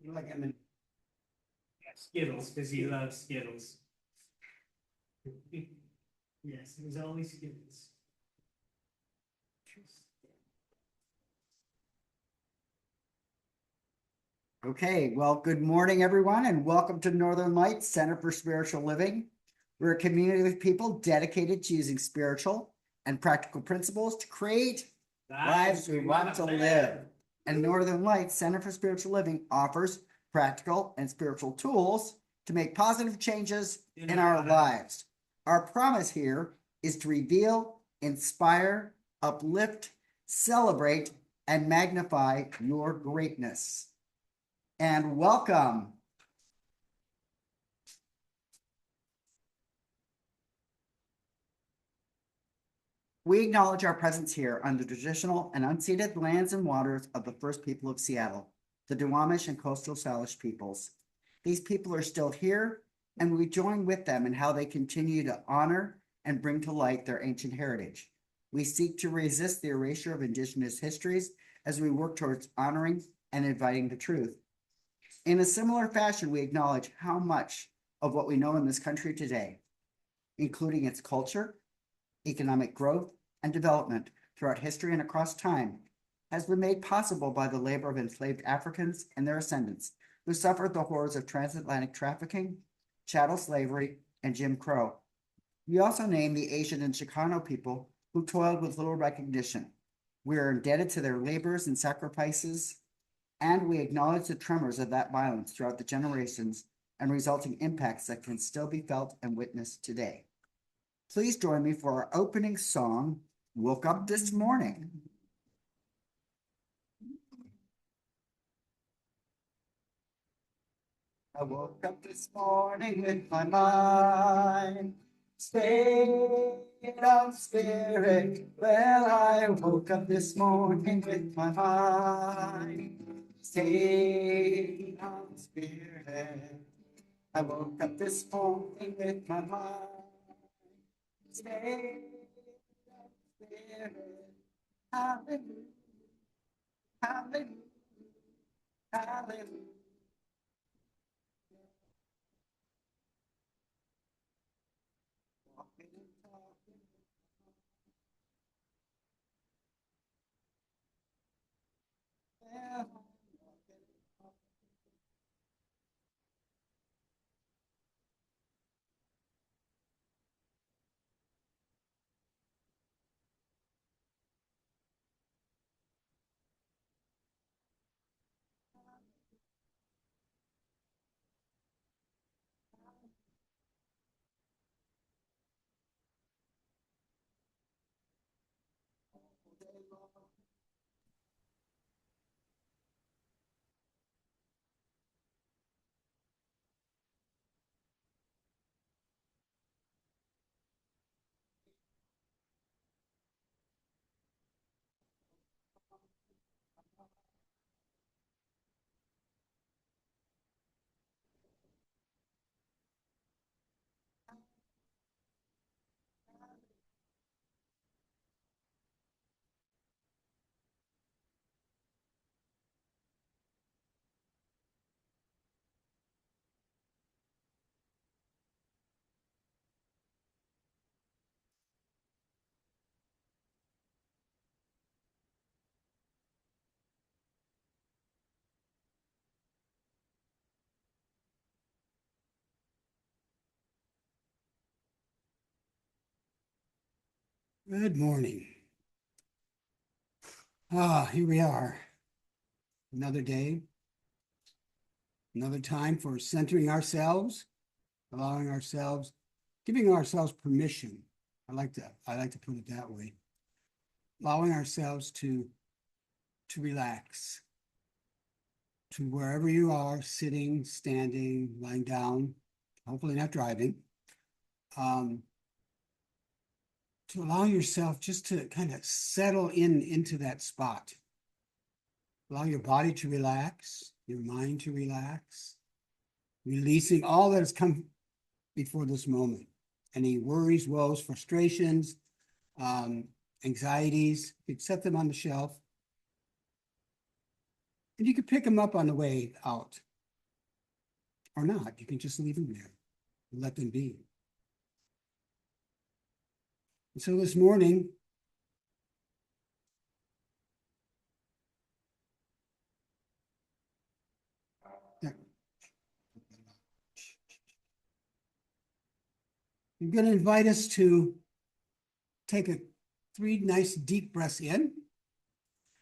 Like I'm in. Skittles, because he loves Skittles. Yes, it was always Skittles. Okay, well, good morning, everyone, and welcome to Northern Lights Center for Spiritual Living. We're a community of people dedicated to using spiritual and practical principles to create lives we want to live. And Northern Lights Center for Spiritual Living offers practical and spiritual tools to make positive changes in our lives. Our promise here is to reveal, inspire, uplift, celebrate, and magnify your greatness. And welcome. We acknowledge our presence here on the traditional and unceded lands and waters of the first people of Seattle, the Duwamish and Coastal Salish peoples. These people are still here, and we join with them in how they continue to honor and bring to light their ancient heritage. We seek to resist the erasure of Indigenous histories as we work towards honoring and inviting the truth. In a similar fashion, we acknowledge how much of what we know in this country today, including its culture, economic growth, and development throughout history and across time, has been made possible by the labor of enslaved Africans and their ascendants who suffered the horrors of transatlantic trafficking, chattel slavery, and Jim Crow. We also name the Asian and Chicano people who toiled with little recognition. We are indebted to their labors and sacrifices, and we acknowledge the tremors of that violence throughout the generations and resulting impacts that can still be felt and witnessed today. Please join me for our opening song, Woke Up This Morning. I woke up this morning with my mind state of spirit. Well, I woke up this morning with my mind state of spirit. I woke up this morning with my mind state of spirit. Hallelujah, hallelujah, hallelujah. Walking and talking. Yeah. Good morning. Here we are. Another day, another time for centering ourselves, allowing ourselves, giving ourselves permission. I like to put it that way. Allowing ourselves to relax, to wherever you are, sitting, standing, lying down, hopefully not driving. To allow yourself just to kind of settle into that spot. Allow your body to relax, your mind to relax, releasing all that has come before this moment. Any worries, woes, frustrations, anxieties, you could set them on the shelf. And you could pick them up on the way out. or not. You can just leave them there and let them be. And so this morning, I'm going to invite us to take 3 nice deep breaths in.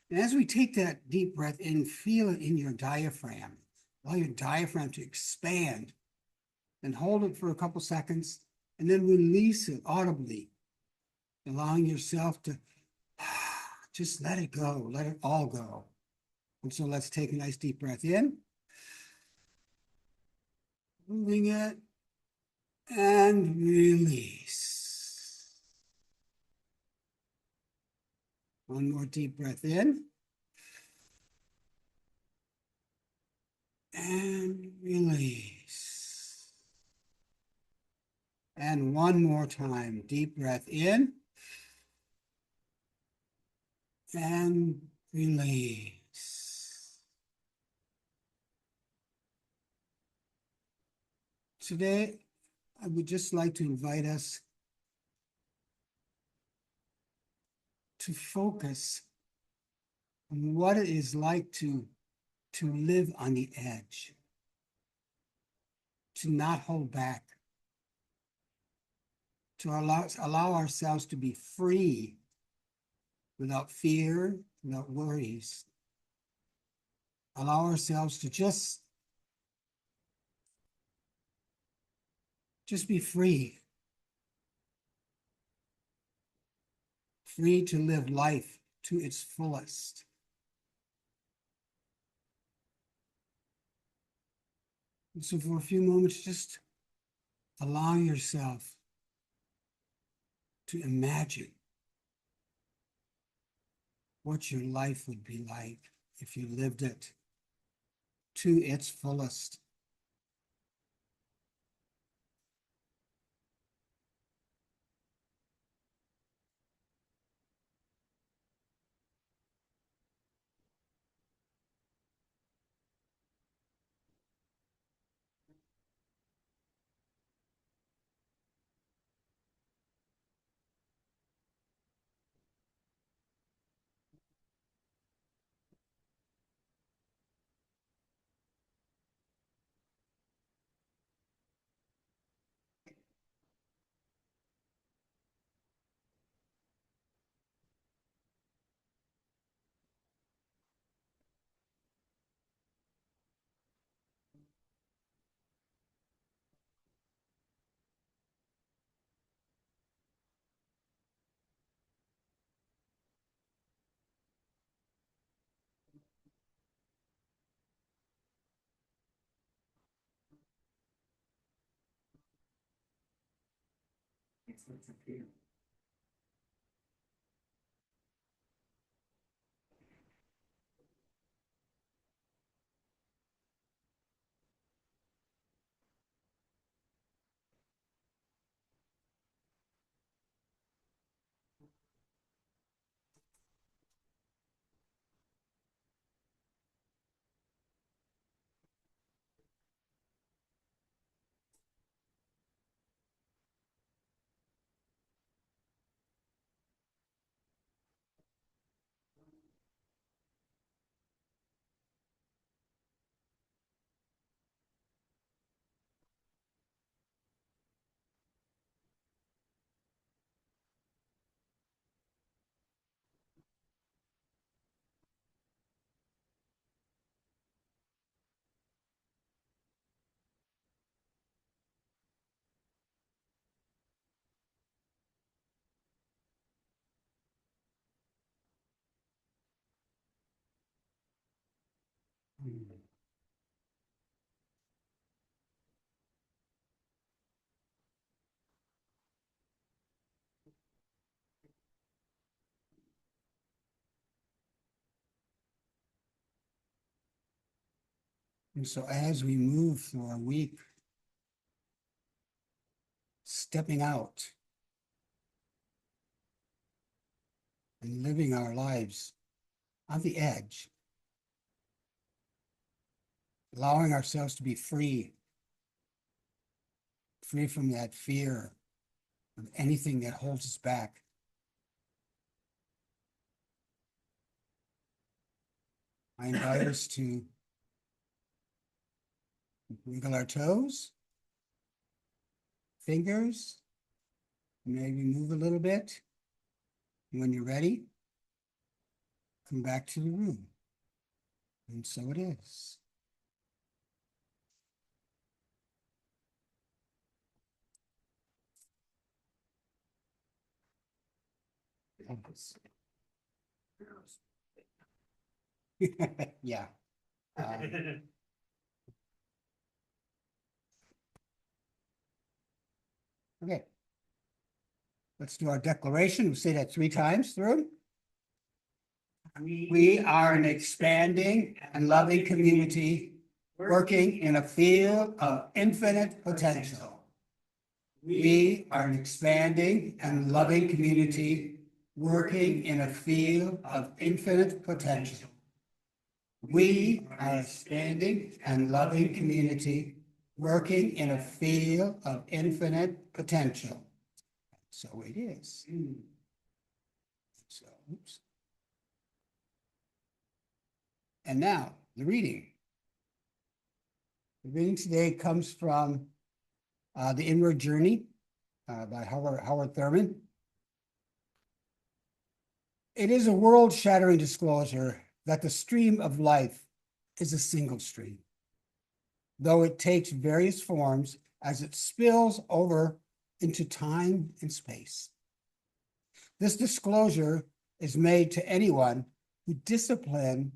And as we take that deep breath in, feel it in your diaphragm. Allow your diaphragm to expand and hold it for a couple seconds and then release it audibly, allowing yourself to just let it go, let it all go. And so let's take a nice deep breath in, moving it, and release. One more deep breath in. And release. And one more time, deep breath in. And release. Today, I would just like to invite us to focus on what it is like to live on the edge, to not hold back, to allow ourselves to be free without fear, without worries. Allow ourselves to just be free. Free to live life to its fullest. And so for a few moments, just allow yourself to imagine what your life would be like if you lived it to its fullest. And so as we move through our week, stepping out and living our lives on the edge, allowing ourselves to be free free from that fear of anything that holds us back. I invite us to wiggle our toes, fingers, maybe move a little bit. When you're ready, come back to the room. And so it is. Yeah. Okay. Let's do our declaration. We'll say that 3 times through. We are an expanding and loving community working in a field of infinite potential. We are an expanding and loving community working in a field of infinite potential. We are a expanding and loving community working in a field of infinite potential. So it is. So, oops. And now, the reading. The reading today comes from The Inward Journey by Howard Thurman. It is a world-shattering disclosure that the stream of life is a single stream, though it takes various forms as it spills over into time and space. This disclosure is made to anyone whose discipline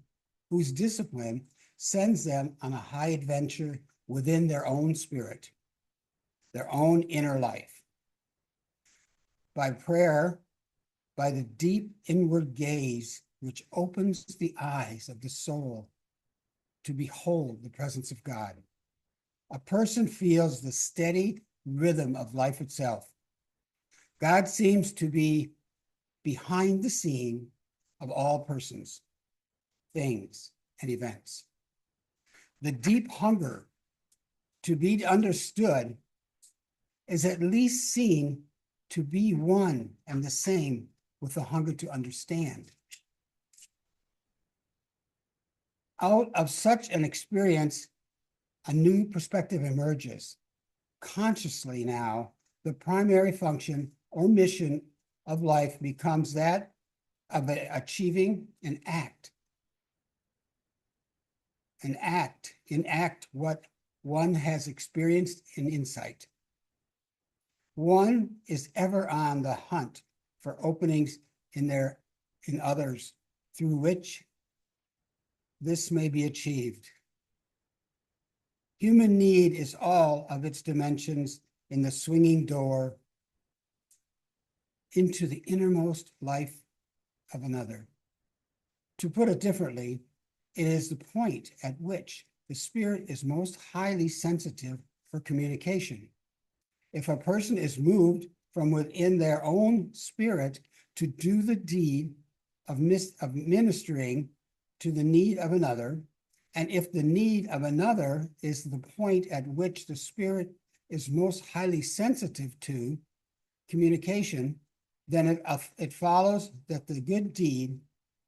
sends them on a high adventure within their own spirit, their own inner life. By prayer, by the deep inward gaze which opens the eyes of the soul to behold the presence of God, a person feels the steady rhythm of life itself. God seems to be behind the scene of all persons, things, and events. The deep hunger to be understood is at least seen to be one and the same with the hunger to understand. Out of such an experience, a new perspective emerges. Consciously now, the primary function or mission of life becomes that of achieving an act. Enact what one has experienced in insight. One is ever on the hunt for openings in others through which this may be achieved. Human need is all of its dimensions in the swinging door into the innermost life of another. To put it differently, it is the point at which the spirit is most highly sensitive for communication. If a person is moved from within their own spirit to do the deed of ministering to the need of another, and if the need of another is the point at which the spirit is most highly sensitive to communication, then it follows that the good deed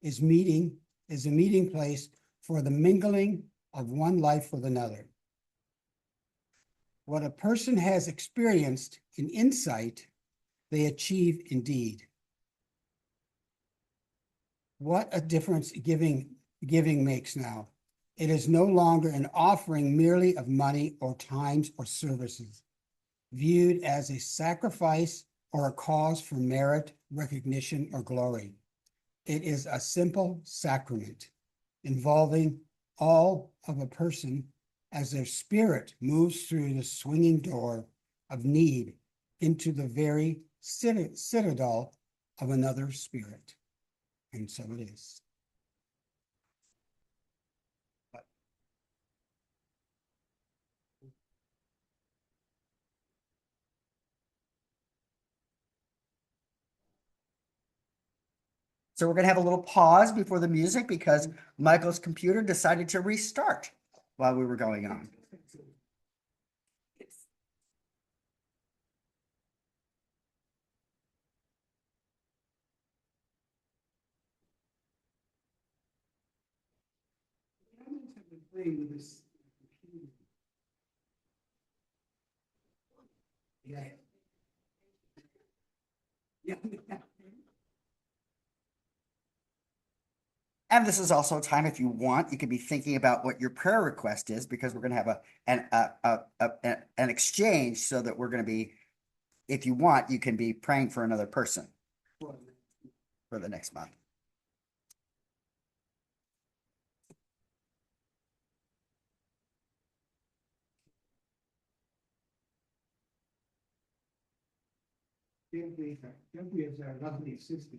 is a meeting place for the mingling of one life with another. What a person has experienced in insight, they achieve in deed. What a difference giving makes now. It is no longer an offering merely of money or times or services, viewed as a sacrifice or a cause for merit, recognition, or glory. It is a simple sacrament involving all of a person as their spirit moves through the swinging door of need into the very citadel of another spirit. And so it is. So we're gonna have a little pause before the music because Michael's computer decided to restart while we were going on. playing with this. Yeah. Yeah. And this is also a time, if you want, you could be thinking about what your prayer request is, because we're going to have an exchange, so that we're going to be, if you want, you can be praying for another person for the next month. Don't be as our lovely sister.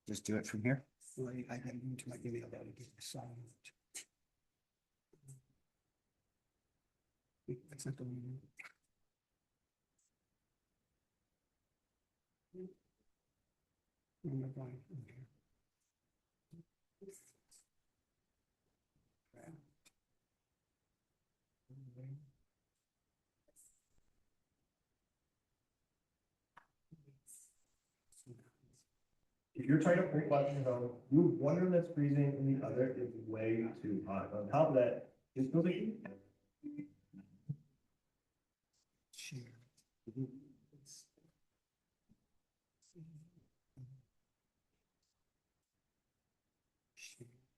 Just do it from here. I got into my email to get the song. That's not the one. Oh my God. Okay. If you're trying to put questions on, one room that's freezing and the other is way too hot. On top of that, just feels like. Share.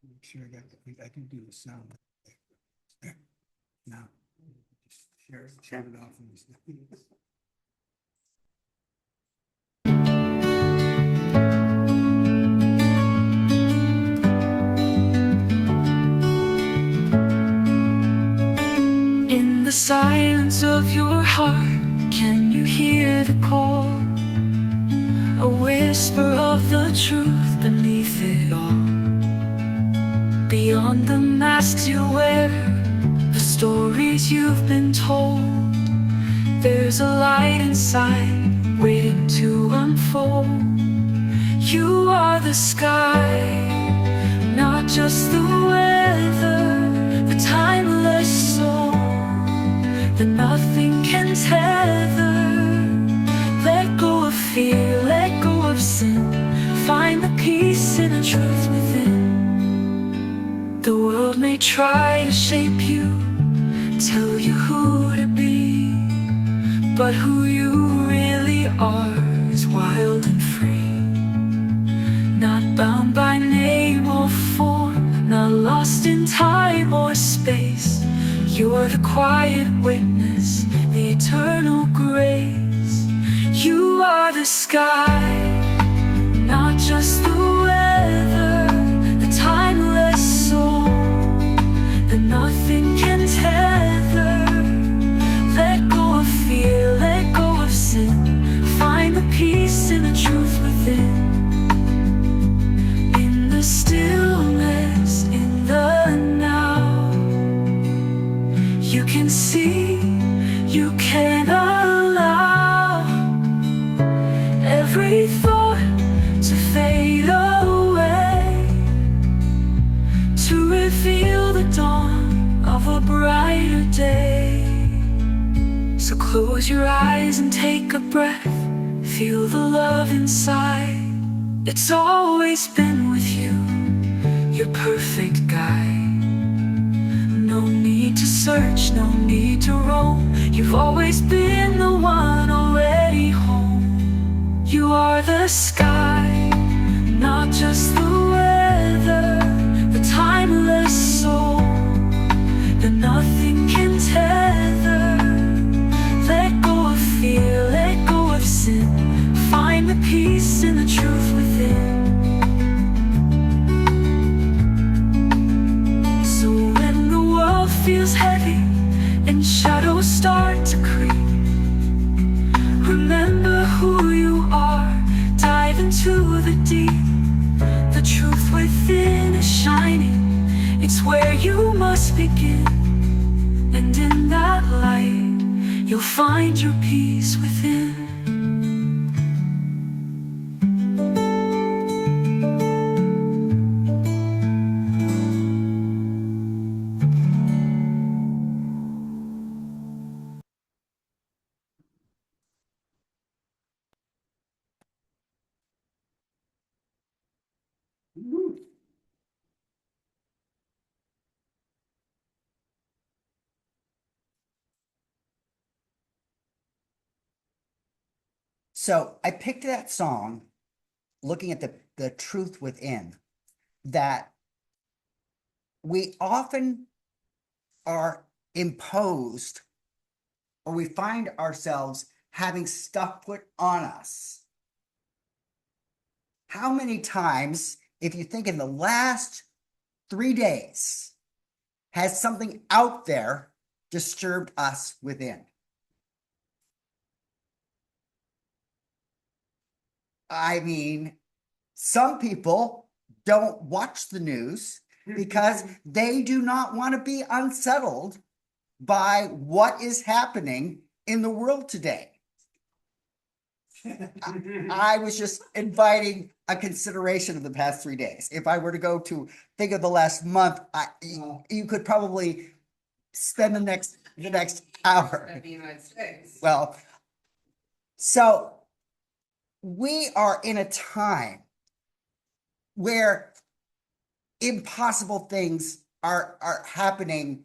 Make sure I can do the sound. Now, just share it off. In the silence of your heart, can you hear the call? A whisper of the truth beneath it all. Beyond the masks you wear, the stories you've been told, there's a light inside waiting to unfold. You are the sky, not just the weather, the timeless soul that nothing can tether. Let go of fear, let go of sin, find the peace in the truth within. The world may try to shape you, tell you who to be, but who you really are is wild and free. Not bound by name or form, not lost in time or space. You're the quiet witness, the eternal grace. You are the sky, not just the weather, the timeless soul that nothing can tether. Let go of fear, let go of sin, find the peace in the truth within. In the stillness, in the now, you can see, you can allow every thought to fade away, to reveal the dawn of a brighter day. So close your eyes and take a breath, feel the love inside. It's always been with you, your perfect guide. No need to search, no need to roam, you've always been the one already home. You are the sky, not just the weather, the timeless soul that nothing can tether. Let go of fear, let go of sin, find the peace in the truth within. So when the world feels heavy and shadows start to creep, remember who you are, into the deep. The truth within is shining. It's where you must begin. And in that light, you'll find your peace within. So I picked that song, looking at the truth within, that we often are imposed, or we find ourselves having stuff put on us. How many times, if you think in the last 3 days, has something out there disturbed us within? I mean, some people don't watch the news because they do not want to be unsettled by what is happening in the world today. I was just inviting a consideration of the past 3 days. If I were to go to think of the last month, you could probably spend the next hour. Well, so we are in a time where impossible things are happening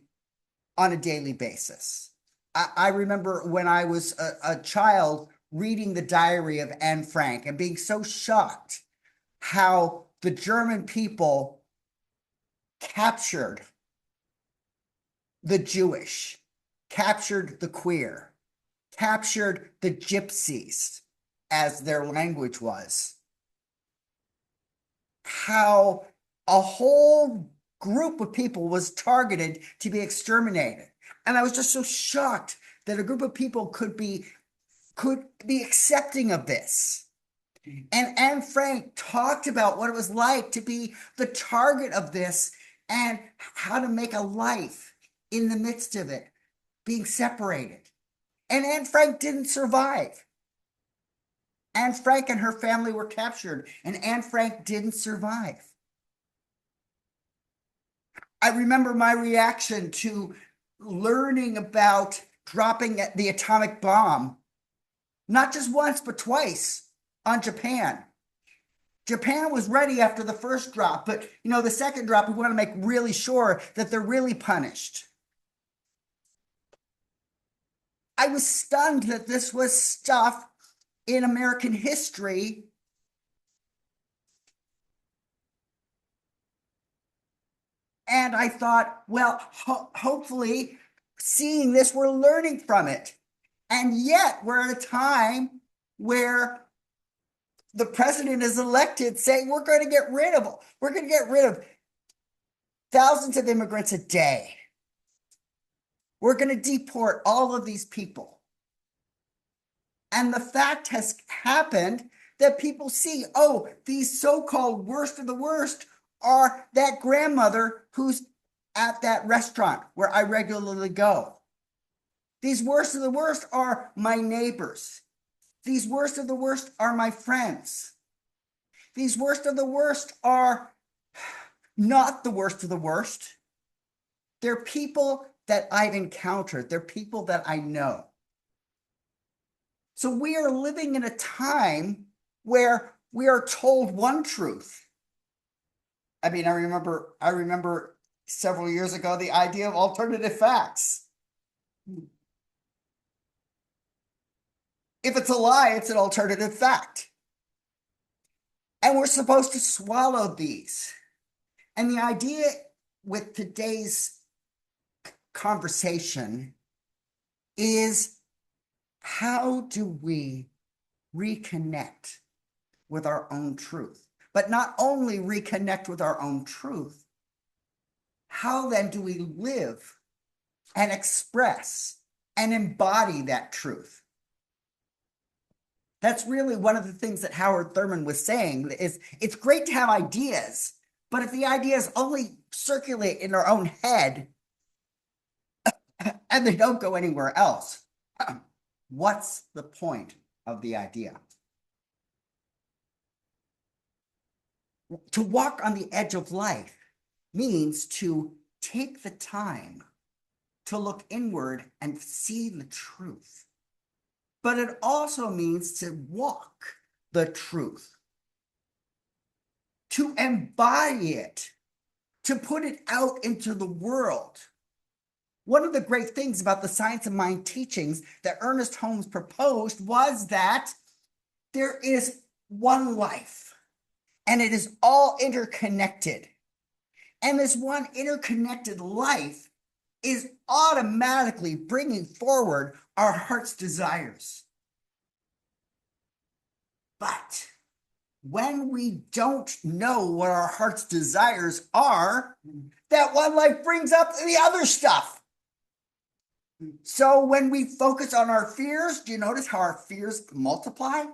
on a daily basis. I remember when I was a child reading the diary of Anne Frank and being so shocked how the German people captured the Jewish, captured the queer, captured the gypsies, as their language was. How a whole group of people was targeted to be exterminated. And I was just so shocked that a group of people could be accepting of this. And Anne Frank talked about what it was like to be the target of this and how to make a life in the midst of it, being separated. And Anne Frank didn't survive. Anne Frank and her family were captured, and Anne Frank didn't survive. I remember my reaction to learning about dropping the atomic bomb, not just once, but twice on Japan. Japan was ready after the first drop, but the second drop, we want to make really sure that they're really punished. I was stunned that this was stuff in American history and I thought, well, hopefully seeing this, we're learning from it. And yet we're at a time where the president is elected saying we're going to get rid of thousands of immigrants a day. We're going to deport all of these people. And the fact has happened that people see, oh, these so-called worst of the worst are that grandmother who's at that restaurant where I regularly go. These worst of the worst are my neighbors. These worst of the worst are my friends. These worst of the worst are not the worst of the worst. They're people that I've encountered. They're people that I know. So we are living in a time where we are told one truth. I mean, I remember several years ago, the idea of alternative facts. If it's a lie, it's an alternative fact. And we're supposed to swallow these. And the idea with today's conversation is, how do we reconnect with our own truth? But not only reconnect with our own truth, how then do we live and express and embody that truth? That's really one of the things that Howard Thurman was saying is it's great to have ideas, but if the ideas only circulate in our own head and they don't go anywhere else, what's the point of the idea? To walk on the edge of life means to take the time to look inward and see the truth. But it also means to walk the truth, to embody it, to put it out into the world. One of the great things about the Science of Mind teachings that Ernest Holmes proposed was that there is one life, and it is all interconnected. And this one interconnected life is automatically bringing forward our heart's desires. But when we don't know what our heart's desires are, that one life brings up the other stuff. So when we focus on our fears, do you notice how our fears multiply?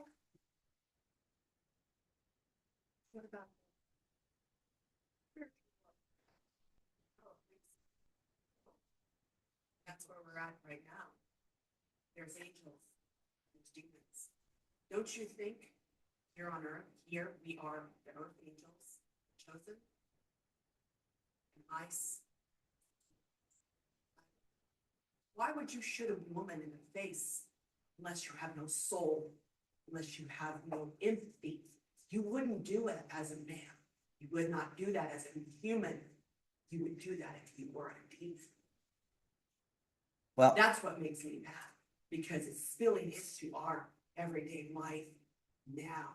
What about that's where we're at right now. There's angels, there's demons. Don't you think here on earth, here we are the earth angels, chosen? And ice. Why would you shoot a woman in the face unless you have no soul, unless you have no empathy? You wouldn't do it as a man. You would not do that as a human. You would do that if you were a demon. Well, That's what makes me mad, because it's spilling into our everyday life now.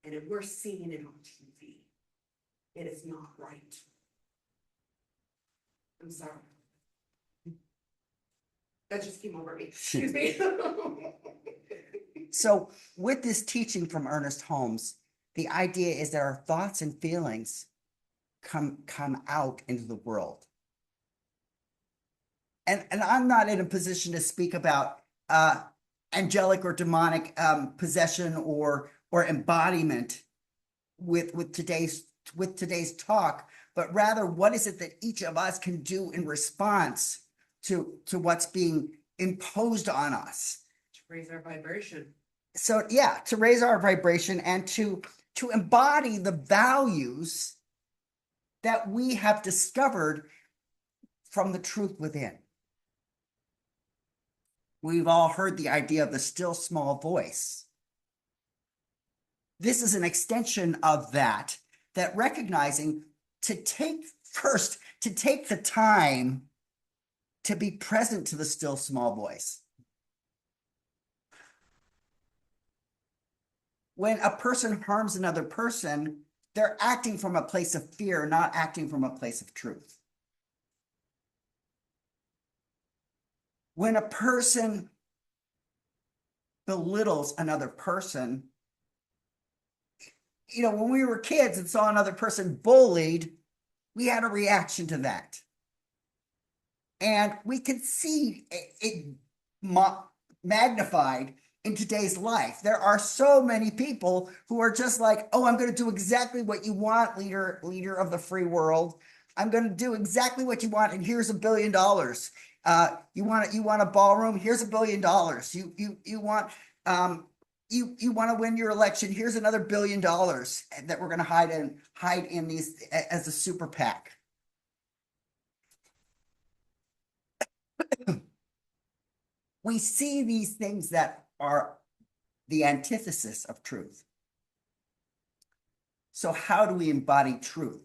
And if we're seeing it on TV, it is not right. I'm sorry. That just came over me. Excuse me. so with this teaching from Ernest Holmes, the idea is that our thoughts and feelings come out into the world. And I'm not in a position to speak about angelic or demonic possession or embodiment with today's talk, but rather what is it that each of us can do in response to what's being imposed on us. To raise our vibration. So yeah, to raise our vibration and to embody the values that we have discovered from the truth within. We've all heard the idea of the still small voice. This is an extension of that recognizing to take the time to be present to the still small voice. When a person harms another person, they're acting from a place of fear, not acting from a place of truth. When a person belittles another person, when we were kids and saw another person bullied, we had a reaction to that. And we can see it magnified in today's life. There are so many people who are just like, oh, I'm going to do exactly what you want, leader of the free world. I'm going to do exactly what you want, and here's $1 billion. You want a ballroom? Here's $1 billion. You want to win your election? Here's another $1 billion that we're going to hide in these as a super PAC. We see these things that are the antithesis of truth. So how do we embody truth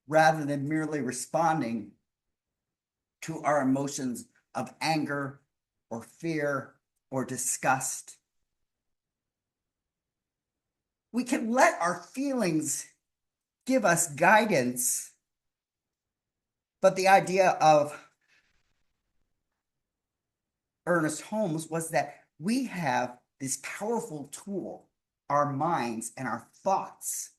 rather than merely responding to our emotions of anger or fear or disgust? We can let our feelings give us guidance, but the idea of Ernest Holmes was that we have this powerful tool, our minds and our thoughts.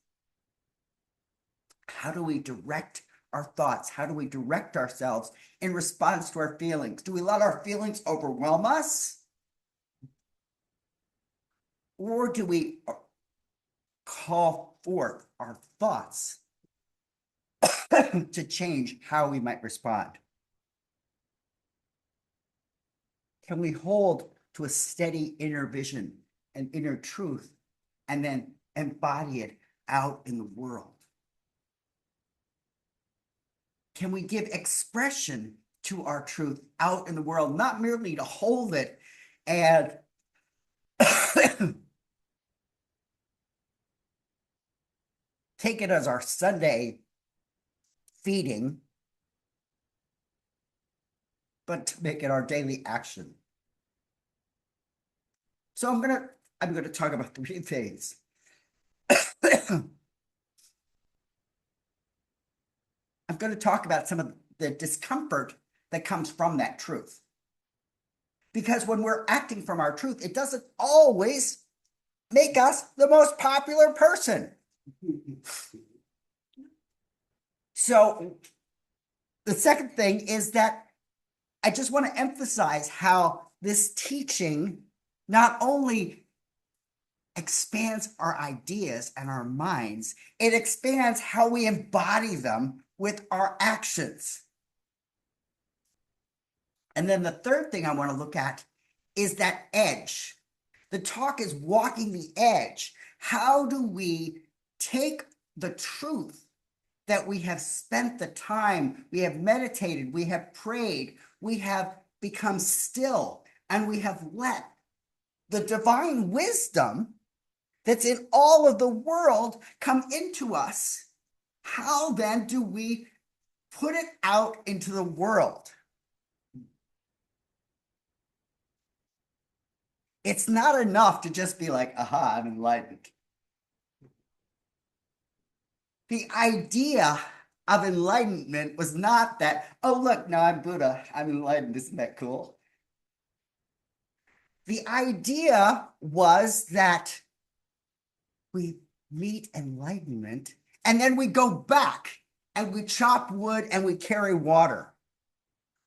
How do we direct our thoughts? How do we direct ourselves in response to our feelings? Do we let our feelings overwhelm us? Or do we call forth our thoughts to change how we might respond? Can we hold to a steady inner vision and inner truth and then embody it out in the world? Can we give expression to our truth out in the world, not merely to hold it and take it as our Sunday feeding, but to make it our daily action? So I'm gonna talk about 3 things. I'm going to talk about some of the discomfort that comes from that truth. Because when we're acting from our truth, it doesn't always make us the most popular person. So the second thing is that I just want to emphasize how this teaching not only expands our ideas and our minds, it expands how we embody them with our actions. And then the third thing I want to look at is that edge. The talk is walking the edge. How do we take the truth that we have spent the time, we have meditated, we have prayed, we have become still, and we have let the divine wisdom that's in all of the world come into us? How then do we put it out into the world? It's not enough to just be like, aha, I'm enlightened. The idea of enlightenment was not that, oh, look, now I'm Buddha, I'm enlightened, isn't that cool? The idea was that we meet enlightenment and then we go back and we chop wood and we carry water.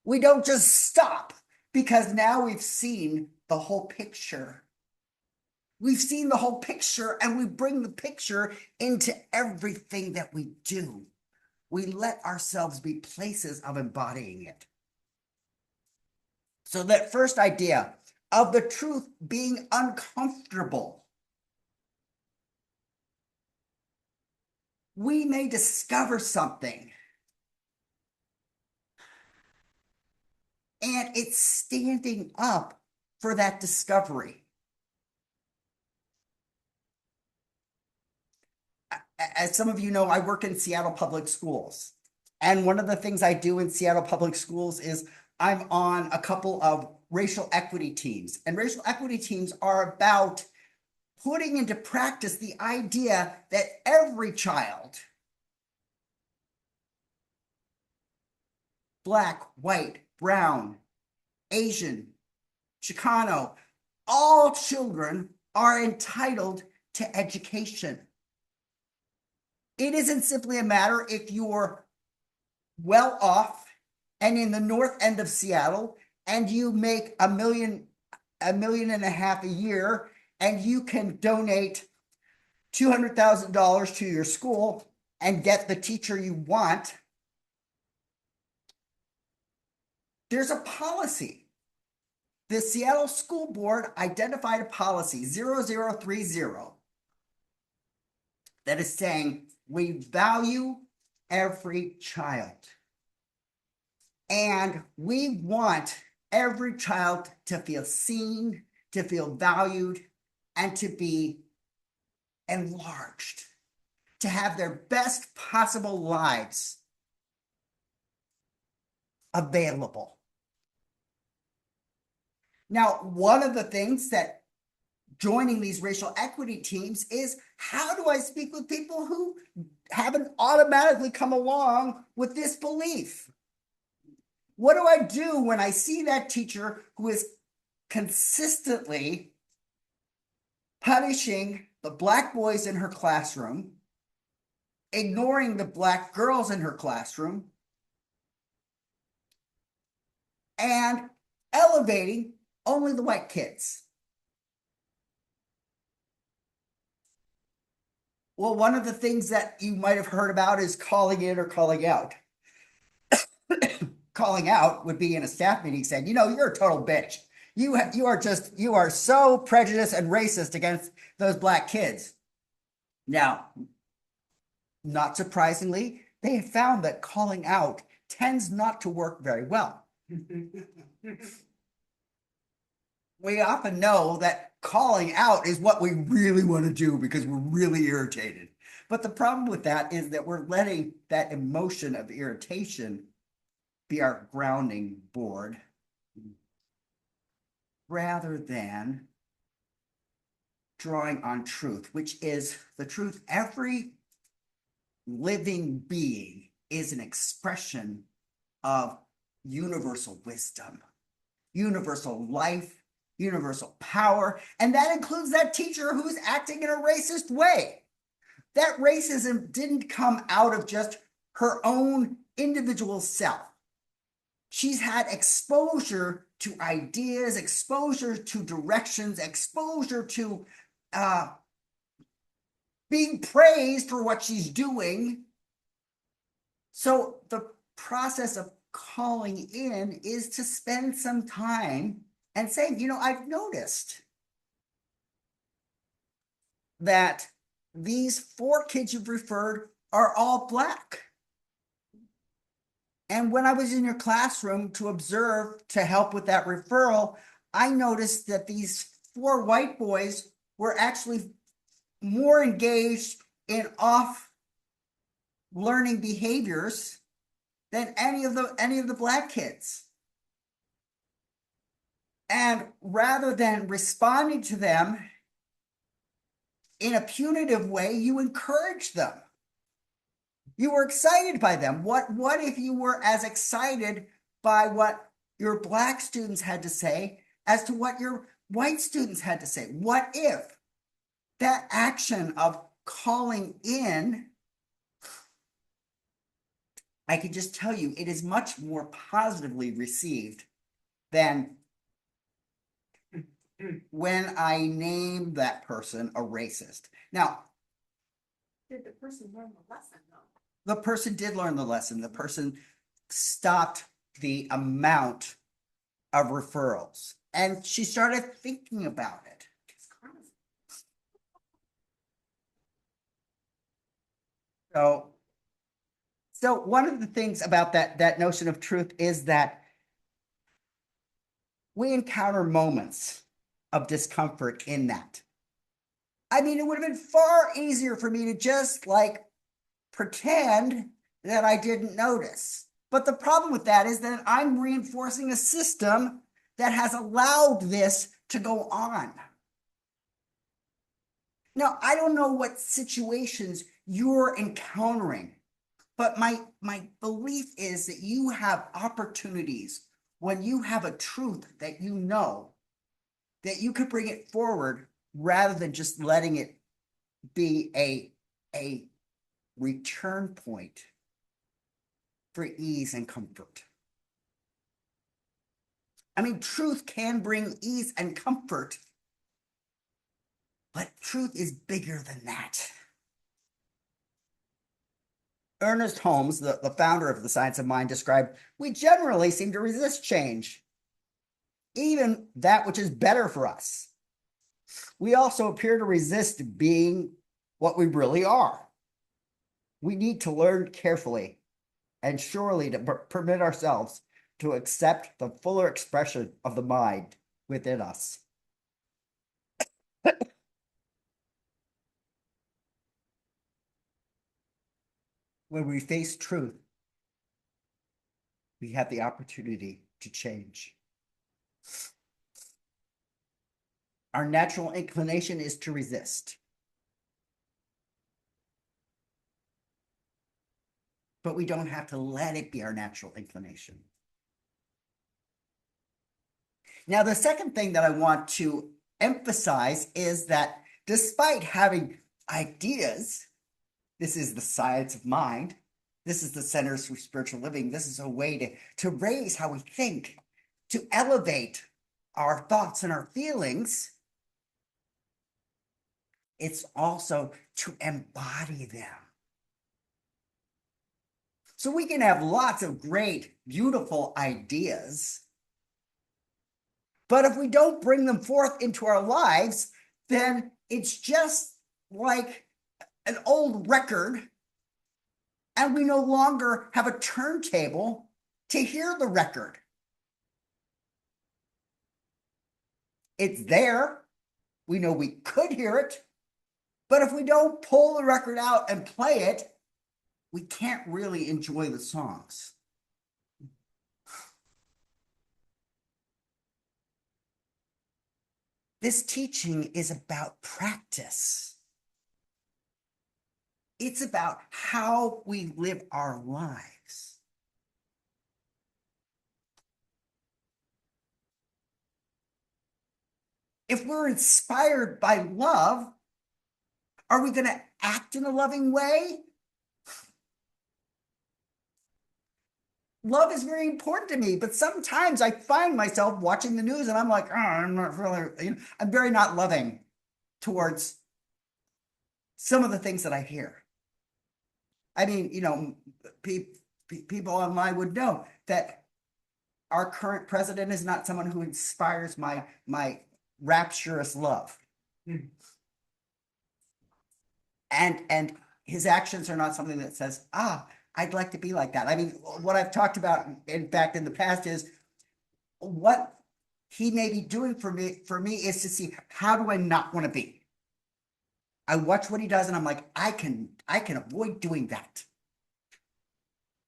We don't just stop because now we've seen the whole picture. We've seen the whole picture and we bring the picture into everything that we do. We let ourselves be places of embodying it. So that first idea of the truth being uncomfortable. We may discover something and it's standing up for that discovery. As some of you know, I work in Seattle Public Schools. And one of the things I do in Seattle Public Schools is I'm on a couple of racial equity teams. And racial equity teams are about putting into practice the idea that every child, Black, white, brown, Asian, Chicano, all children are entitled to education. It isn't simply a matter if you're well off and in the north end of Seattle and you make $1.5 million a year and you can donate $200,000 to your school and get the teacher you want. There's a policy. The Seattle School Board identified a policy, 0030, that is saying we value every child. And we want every child to feel seen, to feel valued, and to be enlarged, to have their best possible lives available. Now, one of the things that joining these racial equity teams is, how do I speak with people who haven't automatically come along with this belief? What do I do when I see that teacher who is consistently punishing the Black boys in her classroom, ignoring the Black girls in her classroom, and elevating only the white kids? Well, one of the things that you might have heard about is calling in or calling out. Calling out would be in a staff meeting saying, you're a total bitch. You are so prejudiced and racist against those black kids. Now, not surprisingly, they have found that calling out tends not to work very well. We often know that calling out is what we really want to do because we're really irritated. But the problem with that is that we're letting that emotion of irritation be our grounding board rather than drawing on truth, which is the truth. Every living being is an expression of universal wisdom, universal life, universal power, and that includes that teacher who's acting in a racist way. That racism didn't come out of just her own individual self. She's had exposure to ideas, exposure to directions, exposure to being praised for what she's doing. So the process of calling in is to spend some time and saying, I've noticed that these 4 kids you've referred are all black. And when I was in your classroom to observe, to help with that referral, I noticed that these 4 white boys were actually more engaged in off learning behaviors than any of the black kids. And rather than responding to them in a punitive way, you encouraged them. You were excited by them. What if you were as excited by what your black students had to say as to what your white students had to say? What if that action of calling in, I can just tell you, it is much more positively received than when I name that person a racist. Now, Did the person learn the lesson though? the person did learn the lesson. The person stopped the amount of referrals and she started thinking about it. It's karma. So one of the things about that notion of truth is that we encounter moments of discomfort in that. I mean, it would have been far easier for me to just pretend that I didn't notice. But the problem with that is that I'm reinforcing a system that has allowed this to go on. Now, I don't know what situations you're encountering, but my belief is that you have opportunities when you have a truth that that you could bring it forward rather than just letting it be a return point for ease and comfort. I mean, truth can bring ease and comfort, but truth is bigger than that. Ernest Holmes, the founder of the Science of Mind, described, we generally seem to resist change, even that which is better for us. We also appear to resist being what we really are. We need to learn carefully and surely to permit ourselves to accept the fuller expression of the mind within us. When we face truth, we have the opportunity to change. Our natural inclination is to resist. But we don't have to let it be our natural inclination. Now, the second thing that I want to emphasize is that despite having ideas, this is the science of mind, this is the Centers for Spiritual Living, this is a way to raise how we think, to elevate our thoughts and our feelings. it's also to embody them. So we can have lots of great, beautiful ideas, but if we don't bring them forth into our lives, then it's just like an old record, and we no longer have a turntable to hear the record. It's there. We know we could hear it, but if we don't pull the record out and play it, we can't really enjoy the songs. This teaching is about practice. It's about how we live our lives. If we're inspired by love, are we going to act in a loving way? Love is very important to me, but sometimes I find myself watching the news and I'm like, oh, I'm not really, I'm very not loving towards some of the things that I hear. I mean, people online would know that our current president is not someone who inspires my rapturous love. And his actions are not something that says, I'd like to be like that. I mean, what I've talked about, in fact, in the past is what he may be doing for me is to see, how do I not want to be? I watch what he does and I'm like, I can avoid doing that.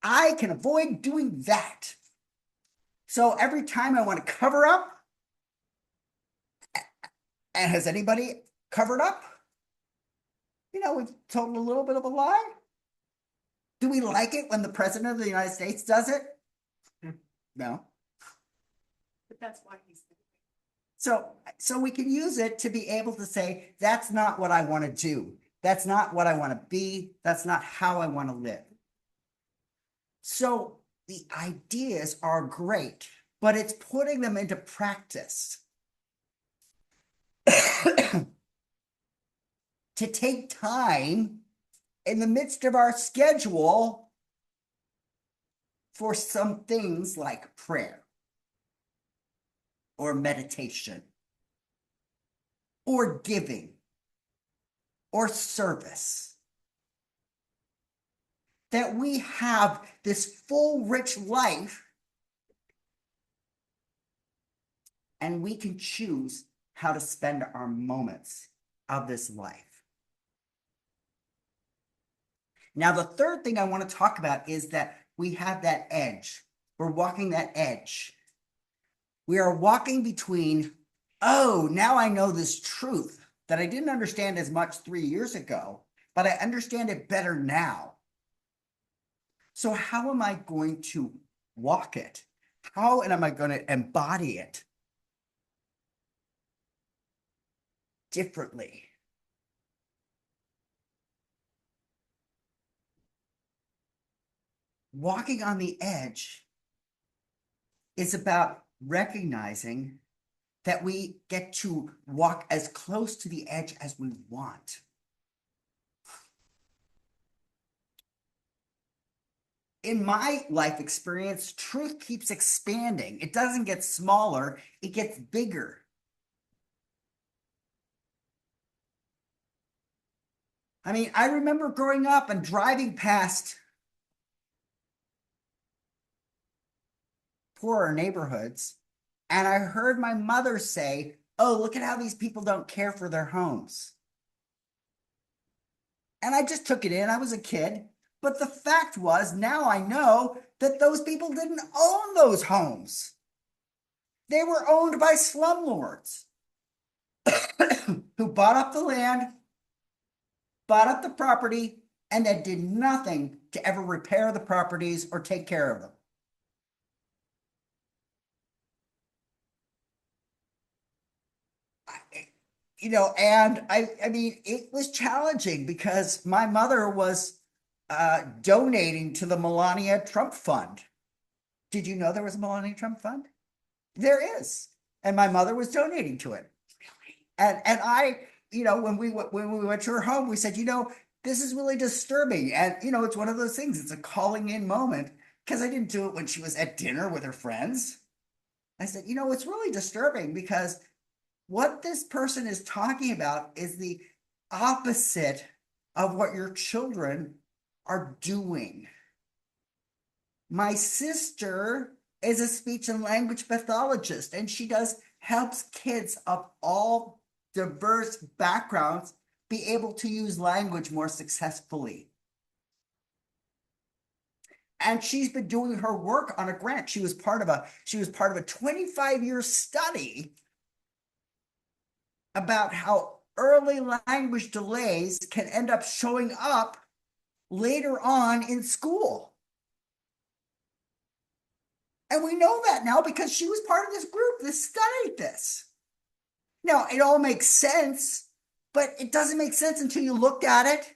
I can avoid doing that. So every time I want to cover up, and has anybody covered up? We've told a little bit of a lie. Do we like it when the president of the United States does it? No. But that's why he's. So we can use it to be able to say, that's not what I want to do. That's not what I want to be. That's not how I want to live. So the ideas are great, but it's putting them into practice. To take time in the midst of our schedule for some things like prayer or meditation or giving or service. That we have this full, rich life and we can choose how to spend our moments of this life. Now, the third thing I want to talk about is that we have that edge. We're walking that edge. We are walking between, now I know this truth that I didn't understand as much 3 years ago, but I understand it better now. So how am I going to walk it? How am I going to embody it differently? Walking on the edge is about recognizing that we get to walk as close to the edge as we want. In my life experience, truth keeps expanding. It doesn't get smaller, it gets bigger. I mean, I remember growing up and driving past poorer neighborhoods, and I heard my mother say, look at how these people don't care for their homes. And I just took it in. I was a kid. But the fact was, now I know that those people didn't own those homes. They were owned by slumlords who bought up the land, bought up the property, and then did nothing to ever repair the properties or take care of them. And I mean, it was challenging because my mother was donating to the Melania Trump Fund. Did you know there was a Melania Trump Fund? There is. And my mother was donating to it. And when we went to her home, we said, this is really disturbing. And, it's one of those things, it's a calling in moment because I didn't do it when she was at dinner with her friends. I said, it's really disturbing because what this person is talking about is the opposite of what your children are doing. My sister is a speech and language pathologist, and she helps kids of all diverse backgrounds be able to use language more successfully. And she's been doing her work on a grant. She was part of a 25-year study about how early language delays can end up showing up later on in school. And we know that now because she was part of this group that studied this. Now, it all makes sense, but it doesn't make sense until you looked at it.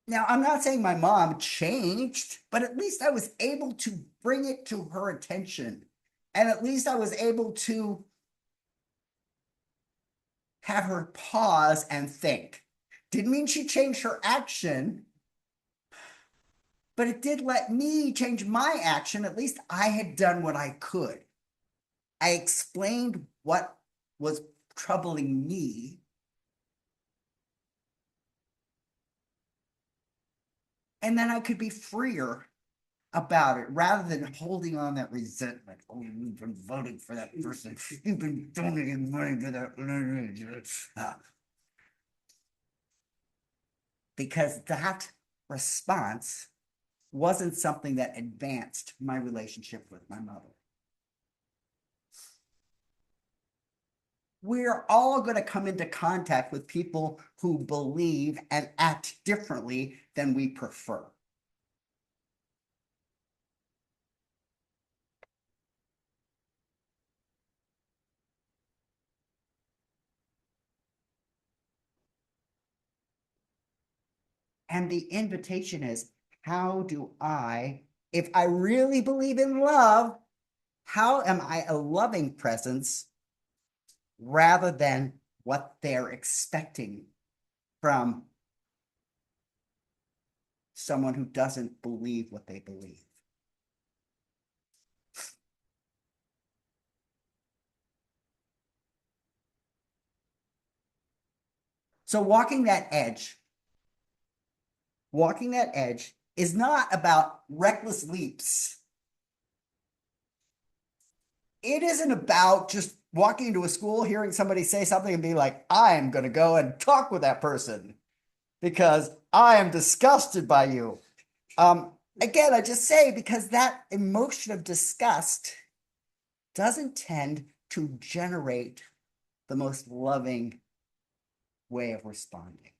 Now, I'm not saying my mom changed, but at least I was able to bring it to her attention. And at least I was able to have her pause and think. Didn't mean she changed her action, but it did let me change my action. At least I had done what I could. I explained what was troubling me. And then I could be freer about it rather than holding on that resentment. Oh, you've been voting for that person. You've been donating money to that. Because that response wasn't something that advanced my relationship with my mother. We're all going to come into contact with people who believe and act differently than we prefer. And the invitation is, how do I, if I really believe in love, how am I a loving presence rather than what they're expecting from someone who doesn't believe what they believe? So walking that edge is not about reckless leaps. It isn't about just walking into a school, hearing somebody say something and being like, I'm going to go and talk with that person because I am disgusted by you. Again, I just say because that emotion of disgust doesn't tend to generate the most loving way of responding.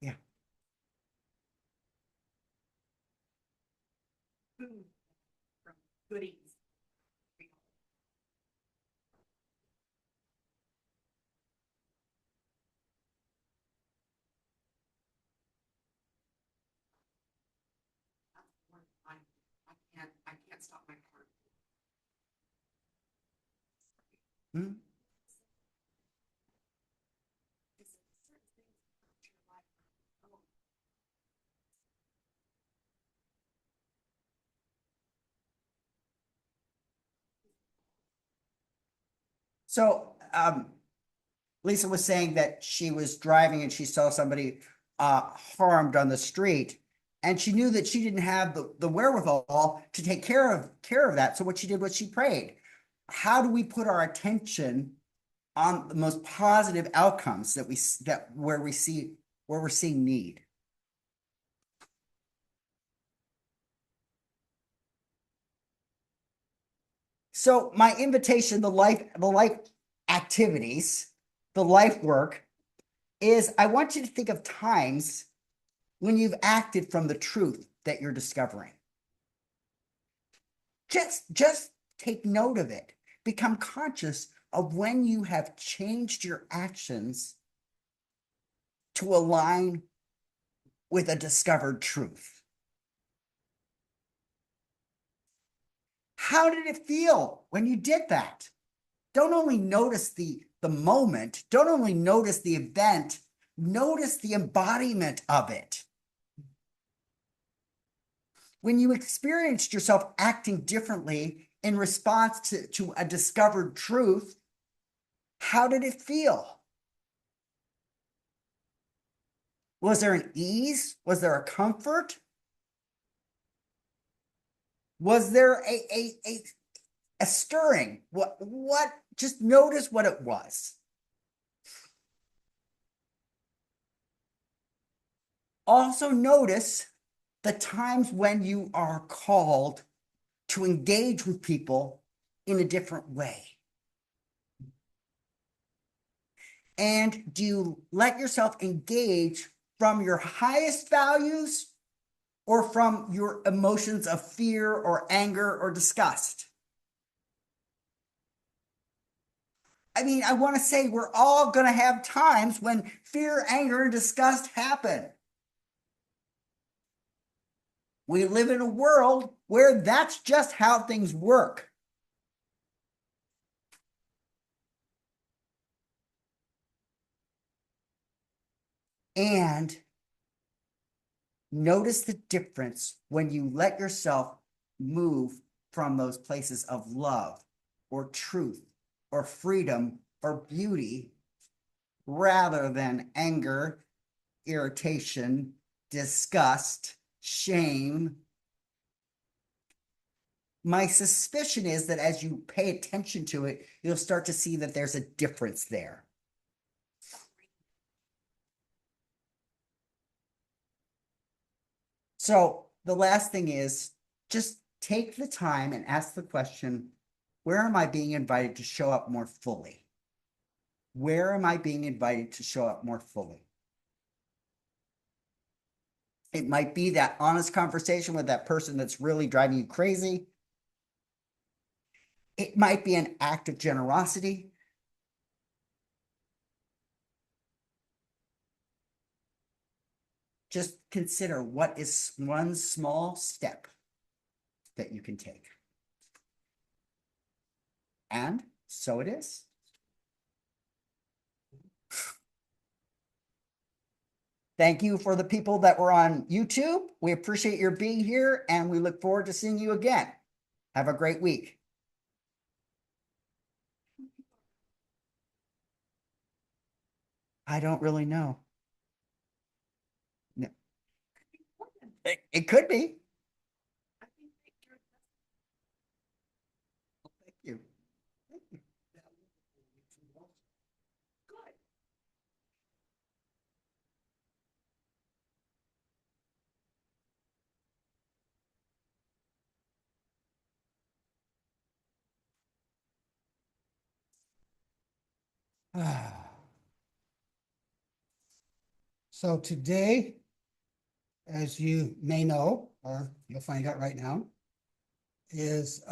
Yeah. Food from goodies. I can't stop my heart. Hmm? So Lisa was saying that she was driving and she saw somebody harmed on the street, and she knew that she didn't have the wherewithal to take care of that. So what she did was she prayed. How do we put our attention on the most positive outcomes where we're seeing need? So my invitation, the life activities, the life work is I want you to think of times when you've acted from the truth that you're discovering. Just take note of it. Become conscious of when you have changed your actions to align with a discovered truth. How did it feel when you did that? Don't only notice the moment, don't only notice the event, notice the embodiment of it. When you experienced yourself acting differently in response to a discovered truth, how did it feel? Was there an ease? Was there a comfort? Was there a stirring? What? Just notice what it was. Also notice the times when you are called to engage with people in a different way. And do you let yourself engage from your highest values or from your emotions of fear or anger or disgust? I mean, I want to say we're all going to have times when fear, anger, and disgust happen. We live in a world where that's just how things work. And notice the difference when you let yourself move from those places of love or truth or freedom or beauty rather than anger, irritation, disgust, shame. My suspicion is that as you pay attention to it, you'll start to see that there's a difference there. So the last thing is just take the time and ask the question, where am I being invited to show up more fully? Where am I being invited to show up more fully? It might be that honest conversation with that person that's really driving you crazy. It might be an act of generosity. Just consider what is one small step that you can take. And so it is. Thank you for the people that were on YouTube. We appreciate your being here and we look forward to seeing you again. Have a great week. I don't really know. No. It could be. Thank you. Thank you. So today, as you may know, or you'll find out right now, is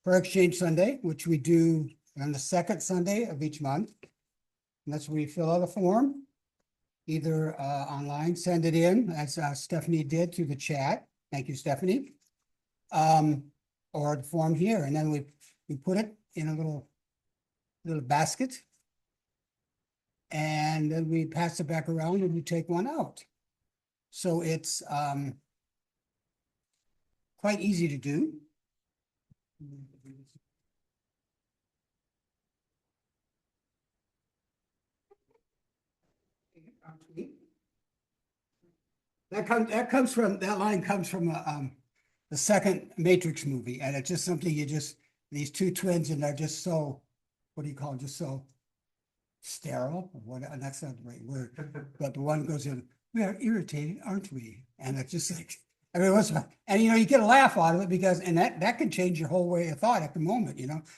Prayer Exchange Sunday, which we do on the second Sunday of each month. And that's where you fill out a form, either online, send it in, as Stephanie did through the chat. Thank you, Stephanie. Or the form here, and then we put it in a little basket. And then we pass it back around and we take one out. So it's quite easy to do. That line comes from the second Matrix movie, and it's just something these two twins, and they're just so, what do you call it, just so sterile, or what, and that's not the right word, but the one goes in, we are irritated, aren't we? And it's just like, I mean, and you get a laugh out of it because, and that can change your whole way of thought at the moment,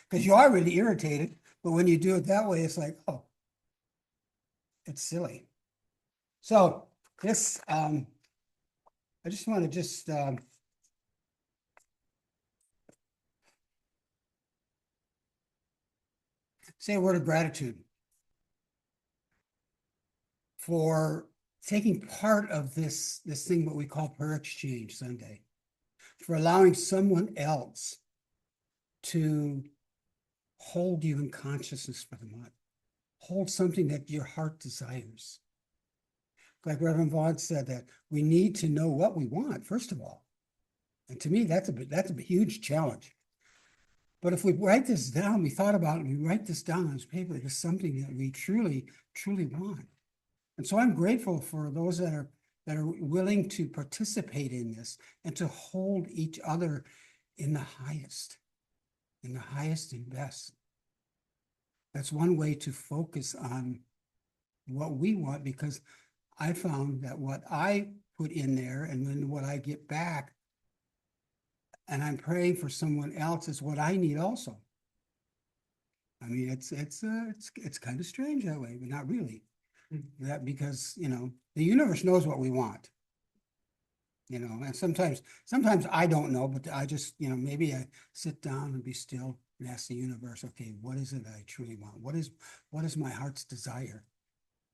because you are really irritated, but when you do it that way, it's like, oh, it's silly. So this, I just want to say a word of gratitude for taking part of this thing, what we call Prayer Exchange Sunday. for allowing someone else to hold you in consciousness for the month. Hold something that your heart desires. Like Reverend Vaughan said, that we need to know what we want, first of all. And to me, that's a huge challenge. But if we write this down, we thought about it, and we write this down on this paper, it is something that we truly, truly want. And so I'm grateful for those that are willing to participate in this and to hold each other in the highest and best. That's one way to focus on what we want, because I found that what I put in there and then what I get back, and I'm praying for someone else, is what I need also. I mean, it's kind of strange that way, but not really. That because, you know, the universe knows what we want. You know, and sometimes I don't know, but I just, you know, maybe I sit down and be still and ask the universe, okay, what is it that I truly want? What is my heart's desire?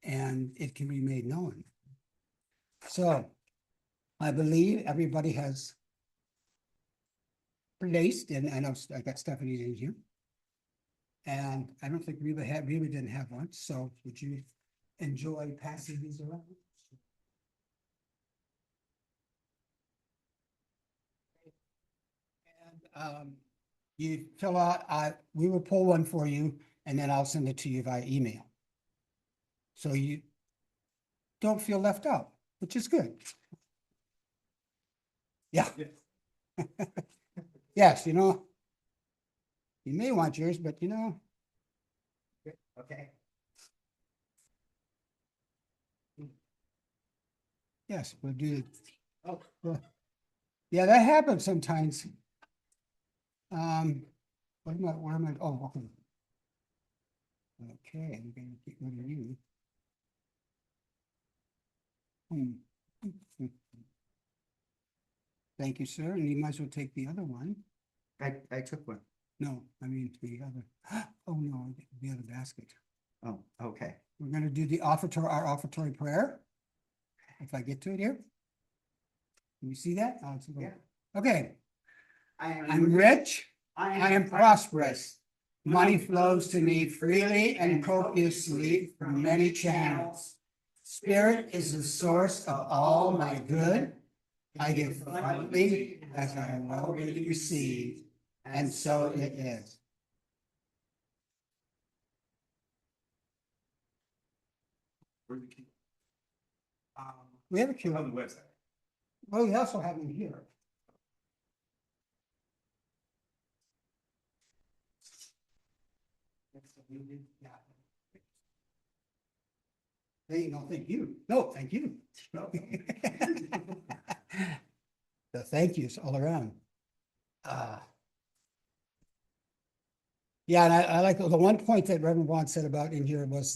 And it can be made known. So I believe everybody has placed, and I know I got Stephanie's in here. And I don't think Reba didn't have one. So would you enjoy passing these around? And you fill out, we will pull one for you, and then I'll send it to you via email. So you don't feel left out, which is good. Yeah. Yes, you know, you may want yours, but you know. Okay. Yes, we'll do it. Oh, well, yeah, that happens sometimes. Where am I? Oh, okay. Okay, I'm gonna get rid of you. Thank you, sir. And you might as well take the other one. I took one. No, I mean the other. Oh, no, the other basket. Oh, okay. We're gonna do our offertory prayer. If I get to it here. Can you see that? Oh, Yeah. Okay. I'm I'm rich. I am prosperous. Money flows to me freely and copiously from many channels. Spirit is the source of all my good. I give abundantly as I am already received, and so it is. We have a queue on the website. Well, we also have them here. Hey, no, thank you. No, thank you. The thank yous all around. Yeah, and I like the one point that Reverend Vaughan said about in here was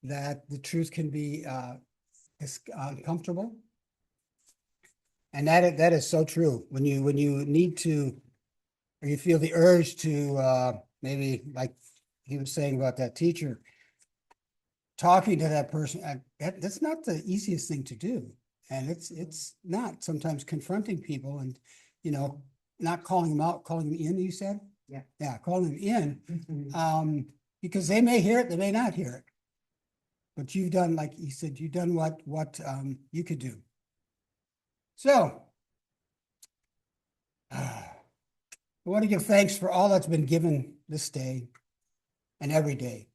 that the truth can be uncomfortable. And that is so true. When you need to, or you feel the urge to maybe, like he was saying about that teacher, talking to that person, that's not the easiest thing to do. And it's not sometimes confronting people and, you know, not calling them out, calling them in, you said? Yeah. Yeah, calling them in, because they may hear it, they may not hear it. But you've done, like you said, you've done what you could do. So, I want to give thanks for all that's been given this day and every day.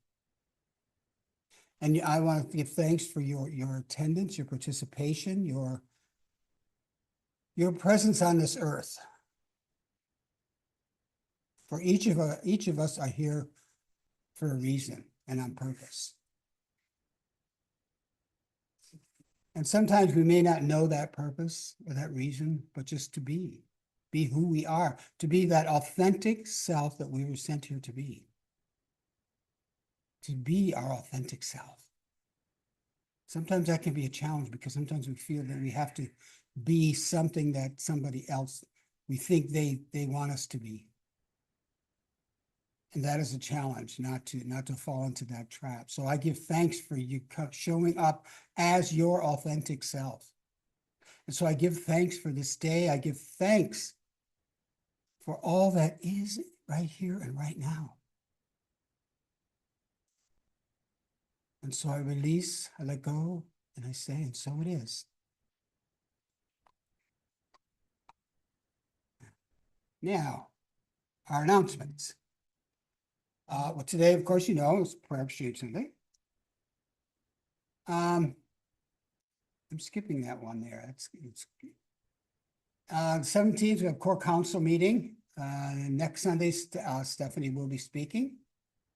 And I want to give thanks for your attendance, your participation, your presence on this earth. For each of us are here for a reason and on purpose. And sometimes we may not know that purpose or that reason, but just to be who we are, to be that authentic self that we were sent here to be our authentic self. Sometimes that can be a challenge because sometimes we feel that we have to be something that somebody else, we think they want us to be. And that is a challenge, not to fall into that trap. So I give thanks for you showing up as your authentic self. And so I give thanks for this day. I give thanks for all that is right here and right now. And so I release, I let go, and I say, and so it is. Now, our announcements. Well, today, of course, you know, is Prayer Exchange Sunday. I'm skipping that one there. It's 17th, we have core council meeting. Next Sunday, Stephanie will be speaking.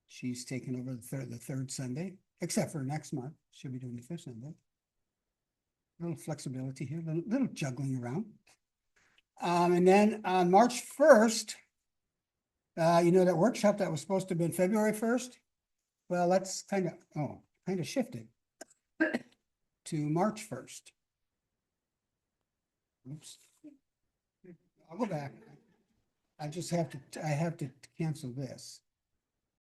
She's taking over the third Sunday, except for next month. She'll be doing the fifth Sunday. A little flexibility here, little juggling around. And then on March 1st, you know, that workshop that was supposed to have been February 1st? Well, that's kind of shifted to March 1st. Oops. I'll go back. I have to cancel this.